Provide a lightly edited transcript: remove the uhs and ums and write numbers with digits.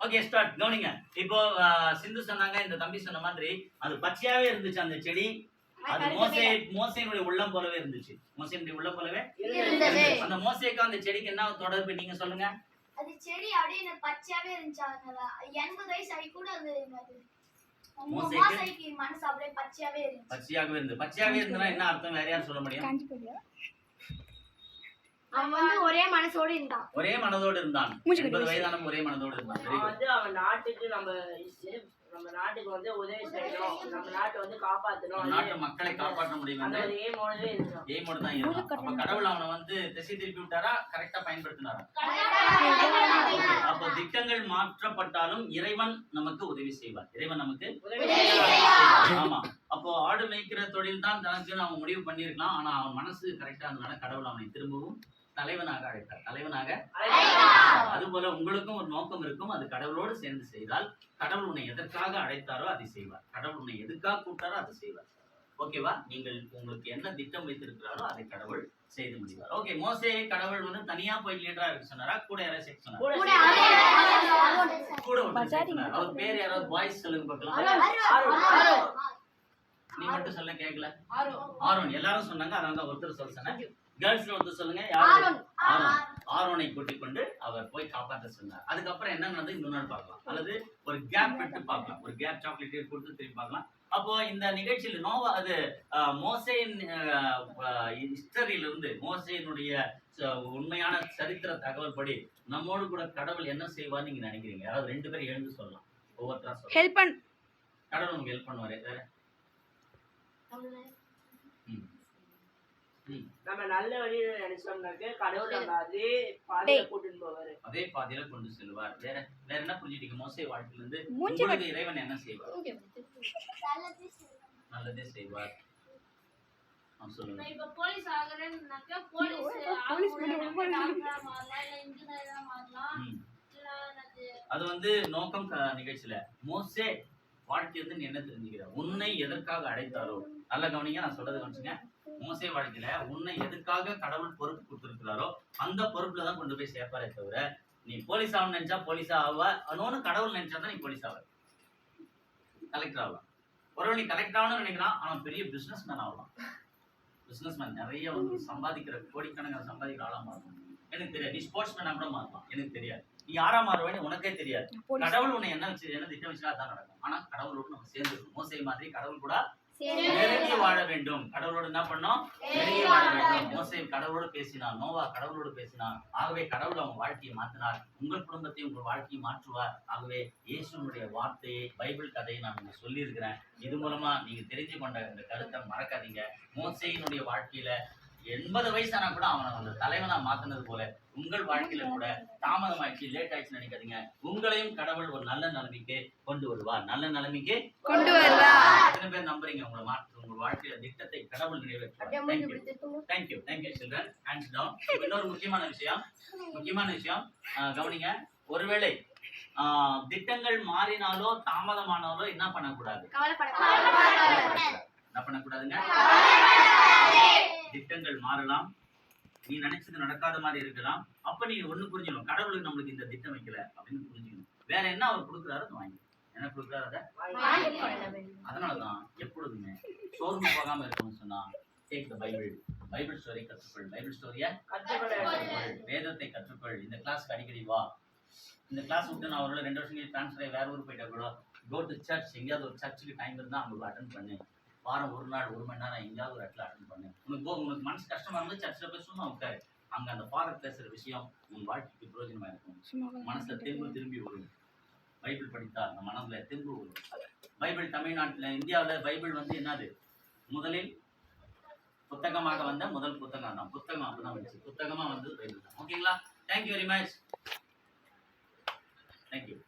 Okay start. கவனிங்க. இப்போ சிந்து சொன்னாங்க, இந்த தம்பி சொன்ன மாதிரி அது பச்சையாவே இருந்துச்சு அந்த செடி. அது மோசேயினுடைய உள்ளம் போலவே இருந்துச்சு. மோசேயினுடைய உள்ளம் போலவே இருந்துச்சு. அந்த மோசேக்கும் அந்த செடிக்கு என்ன தொடர்பு நீங்க சொல்லுங்க. அது செடி அப்படியே பச்சையாவே இருந்துச்சு. 80 வயசு ஆகி கூட அது மோசேக்கு மனசு அப்படியே பச்சையாவே இருந்துச்சு. பச்சையாகவே இருந்து. பச்சையாகவே இருந்தனா என்ன அர்த்தம்? வேற யார் சொல்ல முடியும்? அவன் வந்து ஒரே மனசோடு இருந்தான். ஒரே மனதோடு இருந்தான். 80 வயதான ஒரே மனதோடு இருந்தான். வந்து அவன் நாட்டுக்கு நம்ம நாட்டுக்கு வந்து உதவி செய்யணும், நம்ம நாட்டை வந்து காப்பாற்றணும், நாட்டு மக்களை காப்பாற்ற முடியும். அந்த ஒரு எய்மோடு தான் இருந்தான். அப்ப கடவுள் அவனை வந்து திசை திருப்பி விட்டாரா? கரெக்டா பயன்படுத்தினாரா? அப்ப திட்டங்கள் மாற்றப்பட்டாலும் இறைவன் நமக்கு உதவி செய்வார். இறைவன் நமக்கு உதவி செய்வார். ஆமா. அப்போ ஆடு மேய்க்கிற தொழில் தான் தனக்கு அவன் முடிவு பண்ணியிருக்கலாம். ஆனா அவன் மனசு கரெக்டா இருந்தனால கடவுள் அவனை திரும்பவும் தலைவனாக அழைத்தார். தலைவனாக அதுபோல உங்களுக்கும் ஒரு நோக்கம் இருக்கும். அது கடவுளோடு சேர்ந்து செய்தால் கடவுள் உன்னை எதற்காக அழைத்தாரோ அதை செய்வார். கடவுள் உன்னை எதுக்காக கூப்பிட்டாரோ அதை செய்வார். ஓகேவா? நீங்கள் உங்களுக்கு என்ன திட்டம் வைத்திருக்கிறாரோ அதை கடவுள் செய்து முடிவார். ஓகே, மோசே கடவுள் வந்து தனியா போய் லீடரா இருக்க சொன்னாரா? கூட யாராவது சேர்க்க சொன்னாரா? கூட சொன்னார். அவர் பேர் யாராவது பாய்ஸ் சொல்லுங்க பார்க்கலாம். நீ மட்டும் சொல்ல கேட்கல. ஆரோன். எல்லாரும் சொன்னாங்க. அதனால ஒருத்தர் சொல்ல சொன்னாங்க. கேர்ள்ஸ்ல ஒருத்தர் சொல்லுங்க. ஆரோனை கூட்டிக் கொண்டு அவர் போய் காப்பாற்ற சொன்னார். அதுக்கப்புறம் என்ன நடந்தது இன்னொரு பார்க்கலாம், அல்லது ஒரு கேப் விட்டு பார்க்கலாம். ஒரு கேப் சாக்லேட் கொடுத்து திரும்பி பார்க்கலாம். அப்போ இந்த நிகழ்ச்சியில் நோவா அது மோசேயின் ஹிஸ்டரியிலிருந்து மோசேயினுடைய உண்மையான சரித்திர தகவல் படி நம்மோடு கூட கடவுள் என்ன செய்வார் நீங்க நினைக்கிறீங்க? யாராவது 2 பேரும் எழுந்து சொல்லலாம். ஒவ்வொருத்தரா சொல்லலாம். கடவுள் உங்களுக்கு ஹெல்ப் பண்ணுவாரு. வேற நம்ம நல்ல வழியில நினைச்சோம்னாக்க கடவுள் நம்ம அதே பாதையில கூட்டிட்டு போவாரு. அதே பாதையில கொண்டு செல்வார். வேற என்ன புரிஞ்சுட்டீங்க? மோசே வாழ்க்கையில இருந்து உங்களுக்கு இறைவன் என்ன செய்வார்? நல்லதே செய்வார். சொல்லுங்க. இப்ப போலீஸ் ஆகறேன்னாக்க போலீஸ் அது வந்து நோக்கம் நிகழ்ச்சியில மோசே வாழ்க்கையிலிருந்து நீ என்ன தெரிஞ்சுக்கிற? உன்னை எதற்காக அழைத்தாரோ? நல்ல கவனிங்க, நான் சொல்றது கவனிச்சுங்க. மோசே வாழ்க்கையில உன்னை எதுக்காக கடவுள் பொறுப்பு கொடுத்திருக்கிறாரோ அந்த பொறுப்புல தான் கொண்டு போய் சேர்ப்பாரே தவிர நீ போலீஸ் ஆகணும்னு நினைச்சா போலீஸா ஆவா. இன்னொன்னு கடவுள் நினைச்சாதான் நீ போலீஸ் ஆவ, கலெக்டர் ஆகலாம். ஒருவன் நீ கலெக்டர் ஆகணும்னு நினைக்கிறான், அவன் பெரிய பிசினஸ் மேன் ஆகலாம். பிசினஸ் மேன் நிறைய வந்து சம்பாதிக்கிற கோடிக்கணக்கான சம்பாதிக்கிற ஆளா மாறலாம். எனக்கு தெரியாது. நீ ஸ்போர்ட்ஸ் மேனா கூட மாறலாம். எனக்கு தெரியாது. நீ யாரா மாறுவேன்னு உனக்கே தெரியாது. கடவுள் உன்னை என்ன திட்டம் வச்சுட்டா தான் நடக்கும். ஆனா கடவுளோடு நம்ம சேர்ந்து மோசே மாதிரி கடவுள் கூட நெருங்கி வாழ வேண்டும். கடவுளோடு என்ன பண்ணோம்? நெருங்கி வாழ வேண்டும். மோசே கடவுளோடு பேசினார். நோவா கடவுளோடு பேசினார். ஆகவே கடவுள் அவங்க வாழ்க்கையை மாற்றினார். உங்கள் குடும்பத்தையும் உங்கள் வாழ்க்கையை மாற்றுவார். ஆகவே இயேசுனுடைய வார்த்தையை பைபிள் கதையை நான் சொல்லி இருக்கிறேன். இது மூலமா நீங்க தெரிஞ்சு கொண்ட இந்த கருத்தை மறக்காதீங்க. மோசேயினுடைய வாழ்க்கையில 80 வயசானா கூட அவனை அந்த தலைவனா மாத்தினது போல உங்கள் வாழ்க்கையில கூட தாமதமாயிடுச்சு, லேட் ஆயிடுச்சு நினைக்காதீங்க. உங்களையும் கடவுள் ஒரு நல்ல நிலைமைக்கு கொண்டு வருவார். நல்ல நிலைமைக்கு கொண்டு வருவார். எத்தனை பேர் நம்புறீங்க? உங்களை மாற்று உங்கள் வாழ்க்கையில திட்டத்தை கடவுள் நிறைவேற்றுவார். Thank you children. Hands down. இன்னொரு முக்கியமான விஷயம் கவனிங்க. ஒருவேளை திட்டங்கள் மாறினாலோ தாமதமானாலோ என்ன பண்ணக்கூடாது? என்ன பண்ணக்கூடாதுங்க? திட்டங்கள் மாறலாம். நீ நினைச்சது நடக்காத மாதிரி இருக்கலாம். அப்ப நீங்க ஒண்ணு புரிஞ்சுக்கணும், கடவுளுக்கு நம்மளுக்கு இந்த திட்டம் வைக்கல அப்படின்னு புரிஞ்சுக்கணும். வேற என்ன அவர் கொடுக்குறாரு அதை வாங்கி என்ன கொடுக்குறாரு அதை. அதனாலதான் எப்பொழுதுமே சோர்ந்து போகாம இருக்கணும்னு சொன்னா டேக் த பைபிள் ஸ்டோரி கற்றுக்கொள். பைபிள் ஸ்டோரிய கற்றுக்கொள். வேதத்தை கற்றுக்கொள். இந்த கிளாஸ்க்கு அடிக்கடி வா. இந்த கிளாஸ் விட்டு நான் ஒரு 2 வருஷம் டிரான்ஸ்ஃபர் ஆகி வேற ஊருக்கு போயிட்டா கூட கோ டு சர்ச். எங்கேயாவது ஒரு சர்ச்சுக்கு டைம் இருந்தா அங்க அட்டன் பண்ணு. வாரம் ஒரு நாள் 1 மணி நேரம் எங்கேயாவது ஒரு இடத்துல அட்டன் பண்ணு. உனக்கு மனசு கஷ்டமா இருந்து சர்ச்சில் போய் சும்மா உட்காரு. அங்க அந்த ஃபாதர் பேசுற விஷயம் உன் வாழ்க்கைக்கு பிரயோஜனமா இருக்கும். மனசுல திரும்பி வரும். பைபிள் படித்தா அந்த மனதுல திரும்பி வரும். பைபிள் தமிழ்நாட்டுல இந்தியாவில் பைபிள் வந்து என்னது? முதலில் புத்தகமாக வந்த முதல் புத்தகம் தான். புத்தகம் அப்பதான் வந்துச்சு. புத்தகமா வந்து பைபிள் தான். ஓகேங்களா? Thank you very much. தேங்க்யூ.